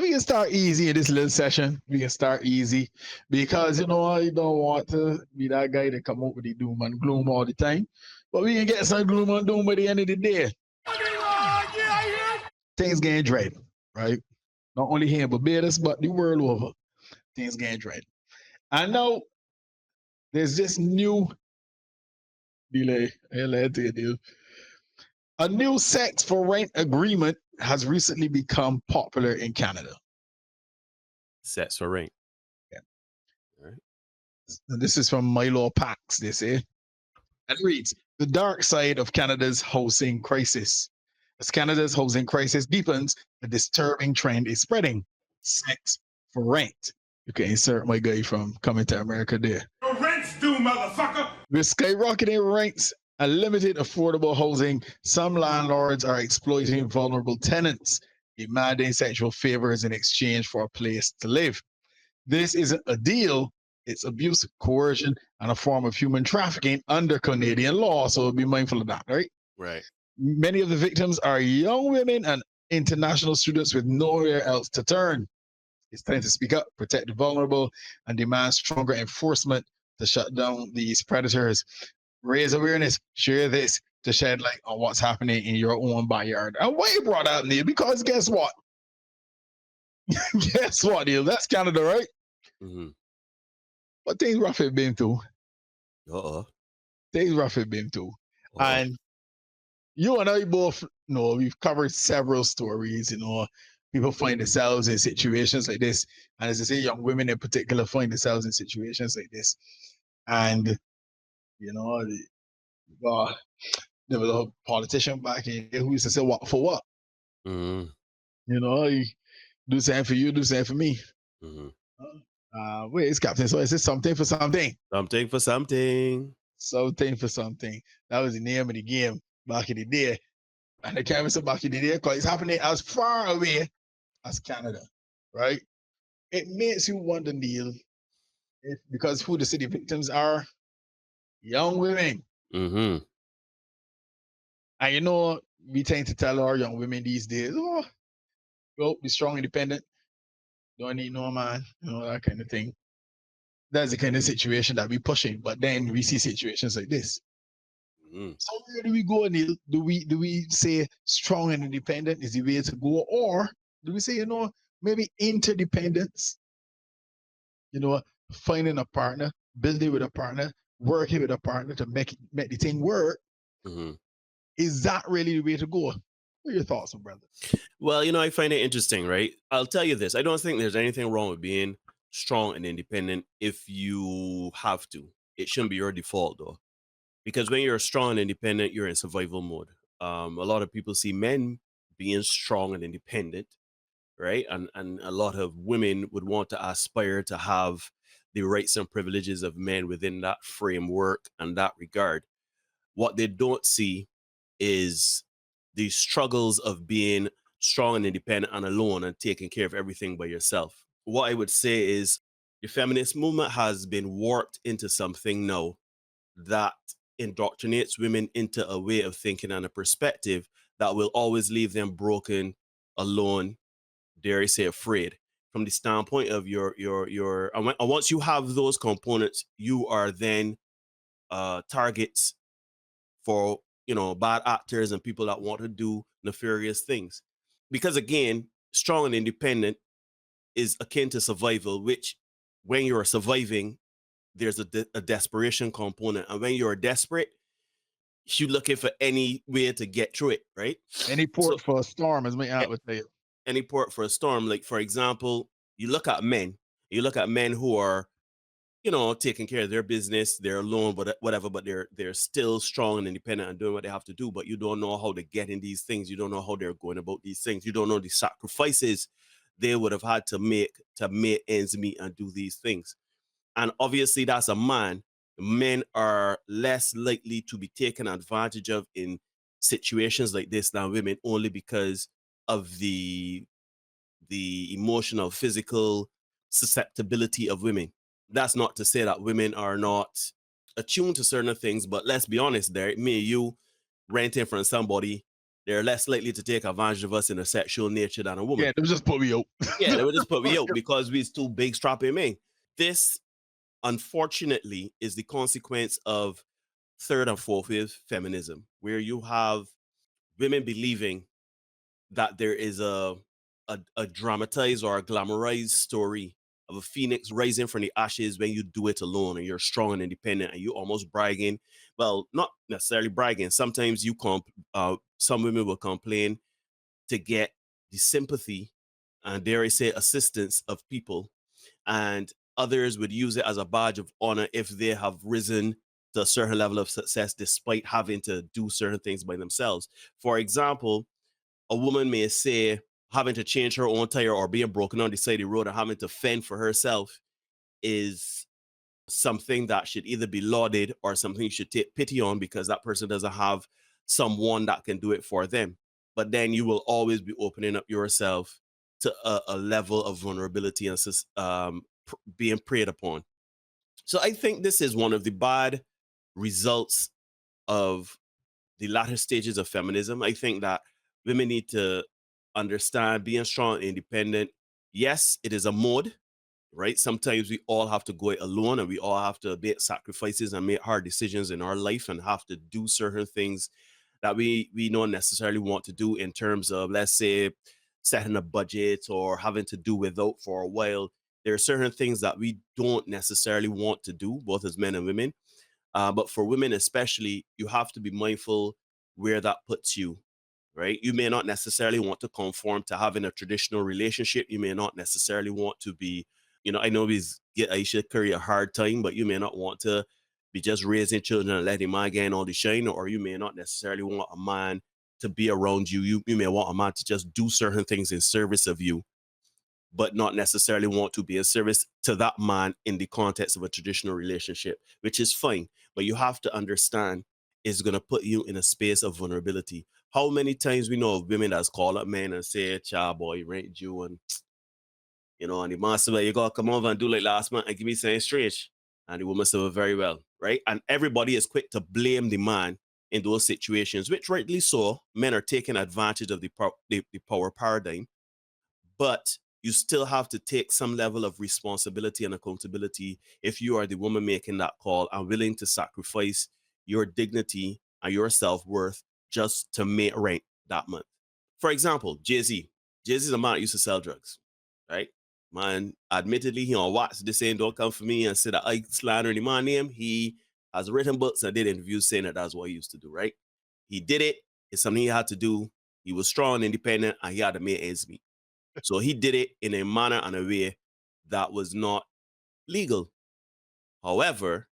we can start easy in this little session. We can start easy because I don't want to be that guy that come up with the doom and gloom all the time. But we can get some gloom and doom by the end of the day. Things getting dread, right? Not only here in Barbados, but the world over. Things getting dread. And now there's this new delay. A new sex for rent agreement has recently become popular in Canada. Sex for rent. Yeah. All right. And this is from Milo Pax, they say. And it reads, the dark side of Canada's housing crisis. As Canada's housing crisis deepens, a disturbing trend is spreading. Sex for rent. You can insert my guy from Coming to America there. Your rent's due, motherfucker! With skyrocketing rents and limited affordable housing, some landlords are exploiting vulnerable tenants, demanding sexual favors in exchange for a place to live. This isn't a deal, it's abuse, coercion, and a form of human trafficking under Canadian law. So be mindful of that, right? Right. Many of the victims are young women and international students with nowhere else to turn. It's time to speak up, protect the vulnerable, and demand stronger enforcement to shut down these predators. Raise awareness, share this to shed light on what's happening in your own backyard. And why you brought that up, Neil? Because guess what? Guess what, Neil? That's Canada, right? Mm-hmm. But things rough have been through. Things rough have been through. And you and I both know we've covered several stories, people find themselves in situations like this. And as I say, young women in particular find themselves in situations like this. And, there was a politician back in here who used to say, what for what? Mm-hmm. You do something for you, do something for me. Mm-hmm. Wait, it's Captain. So is this something for something? Something for something. Something for something. That was the name of the game back in the day. And I can't say back in the day because it's happening as far away as Canada, right? It makes you wonder, Neil, because who the city victims are? Young women. Mm-hmm. And we tend to tell our young women these days, be strong, independent, don't need no man, that kind of thing. That's the kind of situation that we're pushing. But then we see situations like this. Mm-hmm. So where do we go, Neil? Do we say strong and independent is the way to go? Or do we say, maybe interdependence? Finding a partner, building with a partner, working with a partner to make the thing work. Mm-hmm. Is that really the way to go? What are your thoughts, my brother? Well, I find it interesting, right? I'll tell you this. I don't think there's anything wrong with being strong and independent if you have to. It shouldn't be your default, though. Because when you're strong and independent, you're in survival mode. A lot of people see men being strong and independent, right? And a lot of women would want to aspire to have the rights and privileges of men within that framework and that regard. What they don't see is the struggles of being strong and independent and alone and taking care of everything by yourself. What I would say is the feminist movement has been warped into something now that indoctrinates women into a way of thinking and a perspective that will always leave them broken, alone, dare I say, afraid. From the standpoint of your and once you have those components, you are then targets for bad actors and people that want to do nefarious things. Because again, strong and independent is akin to survival, which when you're surviving, there's a desperation component. And when you're desperate, you're looking for any way to get through it, right? Any port for a storm, as my aunt would say. Any port for a storm. Like, for example, you look at men who are, taking care of their business, they're alone, whatever, but they're still strong and independent and doing what they have to do. But you don't know how to get in these things. You don't know how they're going about these things. You don't know the sacrifices they would have had to make ends meet and do these things. And obviously, that's a man. Men are less likely to be taken advantage of in situations like this than women, only because of the emotional, physical susceptibility of women. That's not to say that women are not attuned to certain things, but let's be honest, there, me and you renting from somebody, they're less likely to take advantage of us in a sexual nature than a woman. Yeah, they just put me out. Yeah, they would just put me out because we's too big strapping men. This, unfortunately, is the consequence of third and fourth wave feminism, where you have women believing that there is a dramatized or a glamorized story of a phoenix rising from the ashes when you do it alone and you're strong and independent and you almost bragging. Well, not necessarily bragging. Sometimes some women will complain to get the sympathy and dare I say assistance of people, and others would use it as a badge of honor if they have risen to a certain level of success despite having to do certain things by themselves. For example, a woman may say having to change her own tire or being broken on the side of the road and having to fend for herself is something that should either be lauded or something you should take pity on because that person doesn't have someone that can do it for them. But then you will always be opening up yourself to a level of vulnerability and being preyed upon. So I think this is one of the bad results of the latter stages of feminism. I think that women need to understand being strong and independent. Yes, it is a mode, right? Sometimes we all have to go it alone and we all have to make sacrifices and make hard decisions in our life and have to do certain things that we don't necessarily want to do in terms of, let's say, setting a budget or having to do without for a while. There are certain things that we don't necessarily want to do, both as men and women. But for women, especially, you have to be mindful where that puts you, right? You may not necessarily want to conform to having a traditional relationship. You may not necessarily want to be, I know he's get Aisha Curry a hard time, but you may not want to be just raising children and letting man gain all the shine, or you may not necessarily want a man to be around you. You may want a man to just do certain things in service of you, but not necessarily want to be in service to that man in the context of a traditional relationship, which is fine. But you have to understand it's going to put you in a space of vulnerability. How many times we know of women that's call up men and say, child boy, rent you and and the man said, you gotta come over and do like last month and give me something strange. And the woman said very well, right? And everybody is quick to blame the man in those situations, which rightly so, men are taking advantage of the power paradigm, but you still have to take some level of responsibility and accountability if you are the woman making that call and willing to sacrifice your dignity and your self-worth just to make rent that month. For example, Jay-Z. Jay-Z is a man that used to sell drugs, right? Man, admittedly, he on Watts this saying, don't come for me and say that I slander any man name. He has written books and did interviews saying that that's what he used to do, right? He did it. It's something he had to do. He was strong and independent and he had to make ends meet. So he did it in a manner and a way that was not legal. However,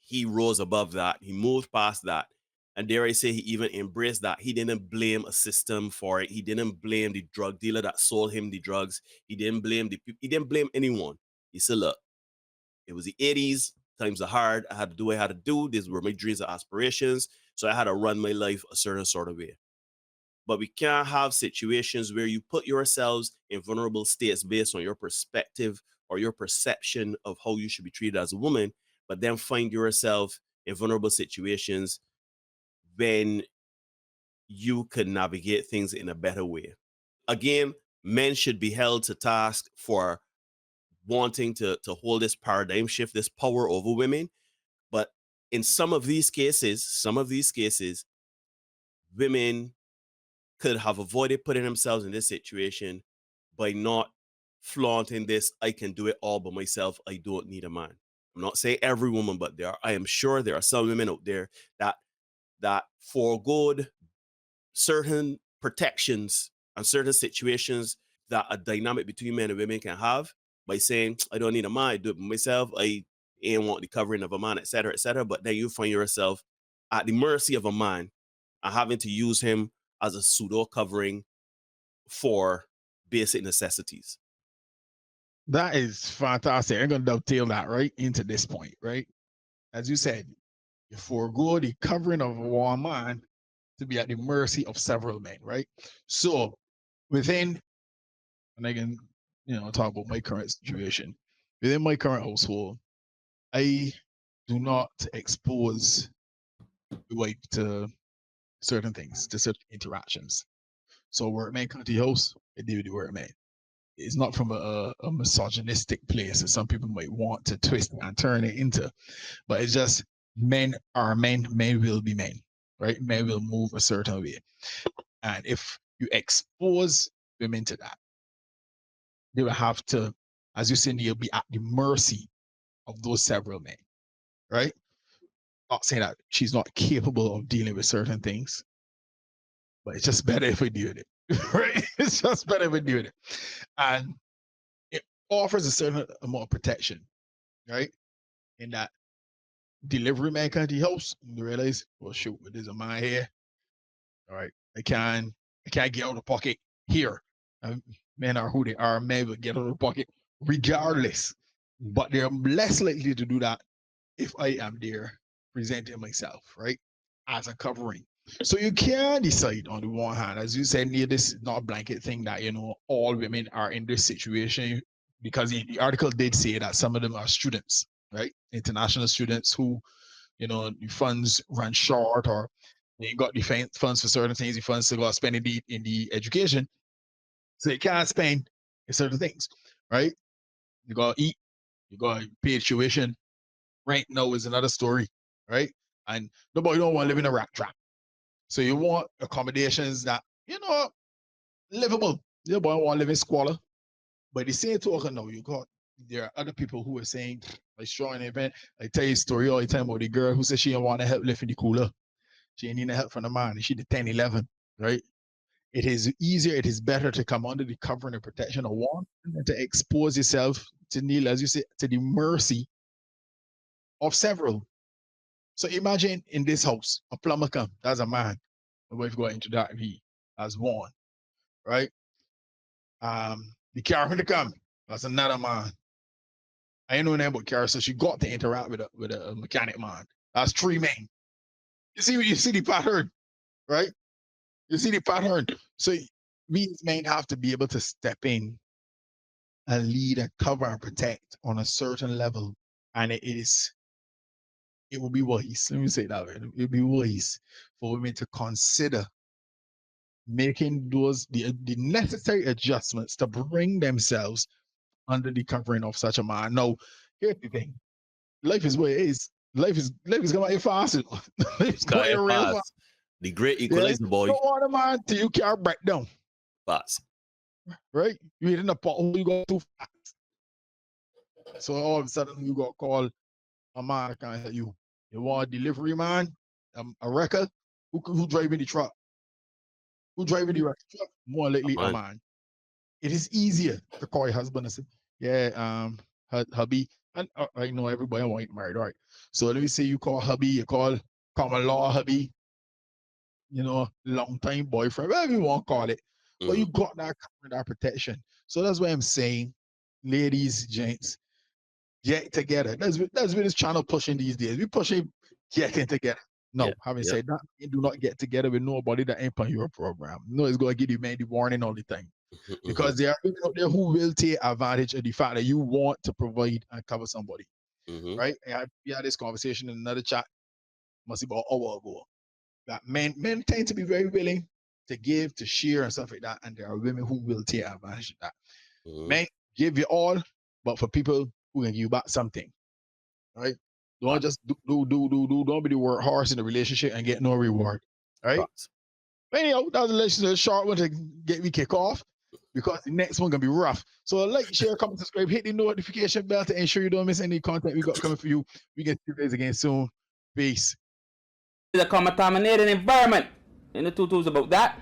he rose above that. He moved past that. And dare I say, he even embraced that. He didn't blame a system for it. He didn't blame the drug dealer that sold him the drugs. He didn't blame he didn't blame anyone. He said, look, it was the 80s, times are hard. I had to do what I had to do. These were my dreams and aspirations. So I had to run my life a certain sort of way. But we can't have situations where you put yourselves in vulnerable states based on your perspective or your perception of how you should be treated as a woman, but then find yourself in vulnerable situations when you could navigate things in a better way. Again, men should be held to task for wanting to hold this paradigm shift, this power over women. But in some of these cases, women could have avoided putting themselves in this situation by not flaunting this, I can do it all by myself, I don't need a man. I'm not saying every woman, but I am sure there are some women out there that foregoed certain protections and certain situations that a dynamic between men and women can have by saying, I don't need a man, I do it by myself, I ain't want the covering of a man, etc., etc. But then you find yourself at the mercy of a man and having to use him as a pseudo covering for basic necessities. That is fantastic. I'm going to dovetail that right into this point, right? As you said, you forego the covering of one man to be at the mercy of several men, right? So within, and I can, talk about my current situation. Within my current household, I do not expose the wife to certain things, to certain interactions. So workman come to your house, they deal with the workman. It's not from a misogynistic place that some people might want to twist and turn it into, but it's just men are men, men will be men, right? Men will move a certain way. And if you expose women to that, they will have to, as you said, they'll be at the mercy of those several men, right? Not saying that she's not capable of dealing with certain things, but it's just better if we do it, right? It's just better if we do it. And it offers a certain amount of protection, right? In that delivery man come to the house, you realize, well, shoot, there's a man here. All right, I can't get out of the pocket here. Men are who they are. Men will get out of the pocket regardless, but they're less likely to do that if I am there presenting myself, right, as a covering. So you can decide on the one hand, as you said, this is not a blanket thing that, all women are in this situation, because the article did say that some of them are students, right? International students who, the funds run short, or they got the funds for certain things, the funds still got spending in the education. So they can't spend in certain things, right? You got to eat, you got to pay tuition. Right now is another story, right? And nobody don't want to live in a rat trap. So you want accommodations that, livable. Nobody want to live in squalor. But the same token, no, there are other people who are saying, like strong an event. I tell you a story all the time about the girl who said she didn't want to help lift in the cooler. She didn't need help from the man. She did 10, 11, right? It is easier, it is better to come under the covering and protection of one than to expose yourself to kneel, as you say, to the mercy of several. So imagine in this house, a plumber come, that's a man. The wife go into that he as one, right? The carpenter come, that's another man. I ain't know nothing about Kara, so she got to interact with a mechanic man. That's 3 men. You see the pattern, right? You see the pattern. So we men have to be able to step in and lead and cover and protect on a certain level. And it will be wise. Let me say that way. It will be wise for women to consider making the necessary adjustments to bring themselves under the covering of such a man. Now, here's the thing. Life is what it is. Life is going to be fast. Life's going to real fast. The great equalizer, boy. You don't want a man till you can't break down. Fast. Right? You hit in a pothole, you go too fast. So all of a sudden, you got call a man that can't help you. You want a delivery man, a wrecker? Who driving the truck? Who driving the truck? More likely a man. It is easier to call your husband and say, yeah, hubby. And I know everybody want married, right? So let me say you call hubby, you call common law hubby, long time boyfriend, whatever you want to call it. But you got that cover, that protection. So that's why I'm saying, ladies, gents, get together. That's what this channel pushing these days. We pushing getting together. No, having said that, you do not get together with nobody that ain't on your program. No, it's going to give you man the warning all the time. Because there are people out there who will take advantage of the fact that you want to provide and cover somebody. Right? We had this conversation in another chat, must be about an hour ago. That men tend to be very willing to give, to share and stuff like that. And there are women who will take advantage of that. Men give you all, but for people who can give you back something. Right? Don't just don't be the workhorse in the relationship and get no reward. Right? But anyhow, that was a short one to get me kick off, because the next one gonna be rough. So like, share, comment, subscribe, hit the notification bell to ensure you don't miss any content we got coming for you. We get you guys again soon. Peace. The contaminated environment in the tutus about that.